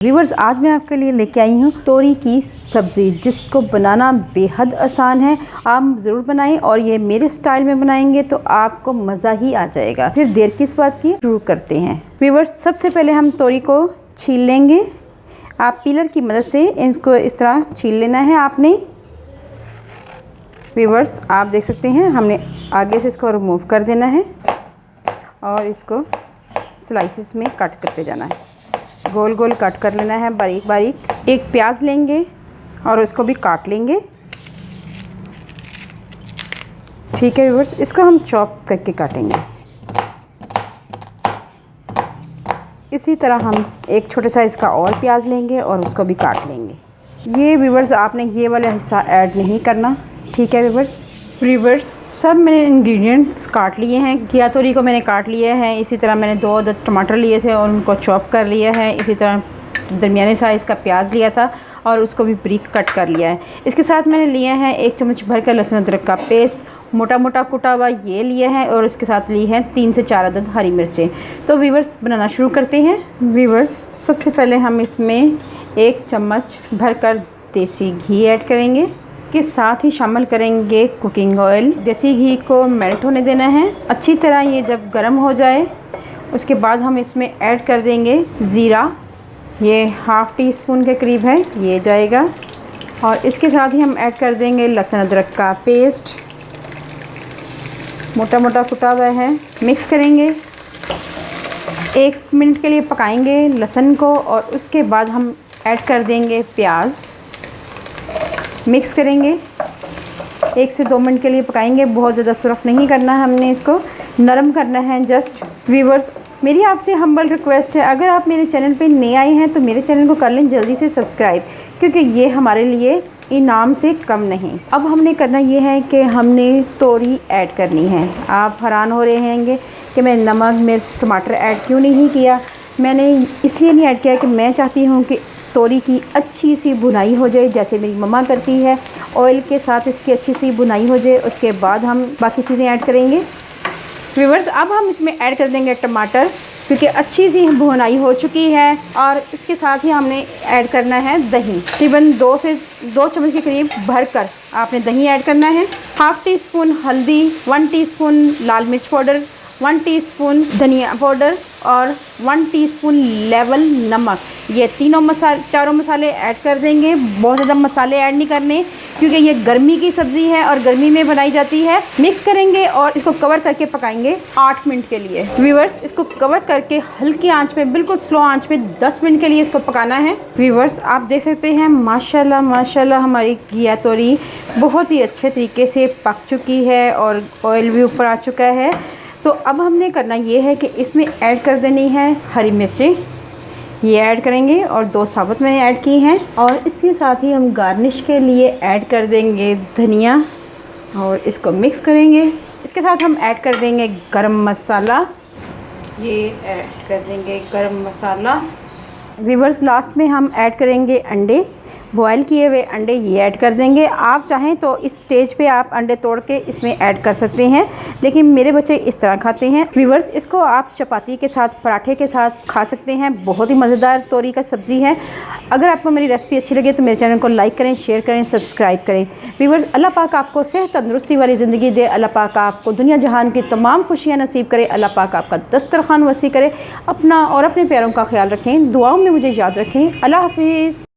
Viewers, आज मैं आपके लिए लेके आई हूँ तोरी की सब्ज़ी, जिसको बनाना बेहद आसान है। आप ज़रूर बनाएं और ये मेरे स्टाइल में बनाएंगे तो आपको मज़ा ही आ जाएगा। फिर देर किस बात की, शुरू करते हैं। व्यूअर्स, सबसे पहले हम तोरी को छील लेंगे। आप पीलर की मदद से इसको इस तरह छील लेना है आपने। व्यूअर्स, आप देख सकते हैं हमने आगे से इसको रिमूव कर देना है और इसको स्लाइसिस में कट करते जाना है। गोल गोल कट कर लेना है, बारीक बारीक। एक प्याज लेंगे और उसको भी काट लेंगे। ठीक है व्यूअर्स, इसको हम चॉप करके काटेंगे। इसी तरह हम एक छोटे साइज़ का और प्याज लेंगे और उसको भी काट लेंगे। ये व्यूअर्स, आपने ये वाला हिस्सा ऐड नहीं करना। ठीक है व्यूअर्स, सब मैंने इंग्रेडिएंट्स काट लिए हैं। घिया तोरी को मैंने काट लिया है। इसी तरह मैंने 2 अदद टमाटर लिए थे और उनको चॉप कर लिया है। इसी तरह दरमियाने साइज़ का प्याज लिया था और उसको भी ब्रीक कट कर लिया है। इसके साथ मैंने लिया है 1 चम्मच भर कर लहसुन अदरक का पेस्ट, मोटा मोटा कुटा हुआ ये लिया है। और इसके साथ ली है 3 से 4 अदद हरी मिर्चें। तो व्यूअर्स, बनाना शुरू करते हैं। व्यूअर्स, सबसे पहले हम इसमें 1 चम्मच भर कर देसी घी ऐड करेंगे। के साथ ही शामिल करेंगे कुकिंग ऑयल। देसी घी को मेल्ट होने देना है अच्छी तरह। ये जब गर्म हो जाए उसके बाद हम इसमें ऐड कर देंगे ज़ीरा। ये ½ टी स्पून के करीब है, ये जाएगा। और इसके साथ ही हम ऐड कर देंगे लहसुन अदरक का पेस्ट, मोटा मोटा कुटा हुआ है। मिक्स करेंगे, 1 मिनट के लिए पकाएंगे लहसुन को और उसके बाद हम ऐड कर देंगे प्याज। मिक्स करेंगे, 1 से 2 मिनट के लिए पकाएंगे। बहुत ज़्यादा सुरख नहीं करना है, हमने इसको नरम करना है जस्ट। व्यूअर्स, मेरी आपसे हम्बल रिक्वेस्ट है, अगर आप मेरे चैनल पे नए आए हैं तो मेरे चैनल को कर लें जल्दी से सब्सक्राइब, क्योंकि ये हमारे लिए इनाम से कम नहीं। अब हमने करना ये है कि हमने तोरी ऐड करनी है। आप हैरान हो रहे होंगे कि मैं नमक, मिर्च, टमाटर ऐड क्यों नहीं किया। मैंने इसलिए नहीं ऐड किया कि मैं चाहती हूँ कि तोरी की अच्छी सी भुनाई हो जाए, जैसे मेरी मम्मा करती है। ऑयल के साथ इसकी अच्छी सी भुनाई हो जाए, उसके बाद हम बाकी चीज़ें ऐड करेंगे। व्यूअर्स, अब हम इसमें ऐड कर देंगे टमाटर, क्योंकि अच्छी सी भुनाई हो चुकी है। और इसके साथ ही हमने ऐड करना है दही। तकरीबन 2 चम्मच के करीब भर कर आपने दही ऐड करना है। ½ टी स्पून हल्दी, 1 टीस्पून लाल मिर्च पाउडर, 1 टीस्पून धनिया पाउडर और 1 टीस्पून लेवल नमक। ये चारों मसाले ऐड कर देंगे। बहुत ज़्यादा मसाले ऐड नहीं करने, क्योंकि ये गर्मी की सब्ज़ी है और गर्मी में बनाई जाती है। मिक्स करेंगे और इसको कवर करके पकाएंगे 8 मिनट के लिए। व्यूअर्स, इसको कवर करके हल्की आंच पे, बिल्कुल स्लो आंच पे 10 मिनट के लिए इसको पकाना है। व्यूअर्स, आप देख सकते हैं माशाल्लाह माशाल्लाह हमारी घिया तोरी बहुत ही अच्छे तरीके से पक चुकी है और ऑयल भी ऊपर आ चुका है। तो अब हमने करना ये है कि इसमें ऐड कर देनी है हरी मिर्चें, ये ऐड करेंगे और 2 साबुत मैंने ऐड की हैं। और इसके साथ ही हम गार्निश के लिए ऐड कर देंगे धनिया और इसको मिक्स करेंगे। इसके साथ हम ऐड कर देंगे गरम मसाला, ये ऐड कर देंगे गरम मसाला। व्यूअर्स, लास्ट में हम ऐड करेंगे अंडे, बॉयल किए हुए अंडे, ये ऐड कर देंगे। आप चाहें तो इस स्टेज पे आप अंडे तोड़ के इसमें ऐड कर सकते हैं, लेकिन मेरे बच्चे इस तरह खाते हैं। व्यूअर्स, इसको आप चपाती के साथ, पराठे के साथ खा सकते हैं। बहुत ही मज़ेदार तोरी का सब्ज़ी है। अगर आपको मेरी रेसिपी अच्छी लगे तो मेरे चैनल को लाइक करें, शेयर करें, सब्सक्राइब करें। व्यूअर्स, अल्लाह पाक आपको सेहत तंदुरुस्ती वाली ज़िंदगी दे। अल्लाह पाक आपको दुनिया जहान की तमाम खुशियाँ नसीब करे। अल्लाह पाक आपका दस्तरखान वसी करे। अपना और अपने प्यारों का ख्याल रखें, दुआओं में मुझे याद रखें। अल्लाह हाफिज़।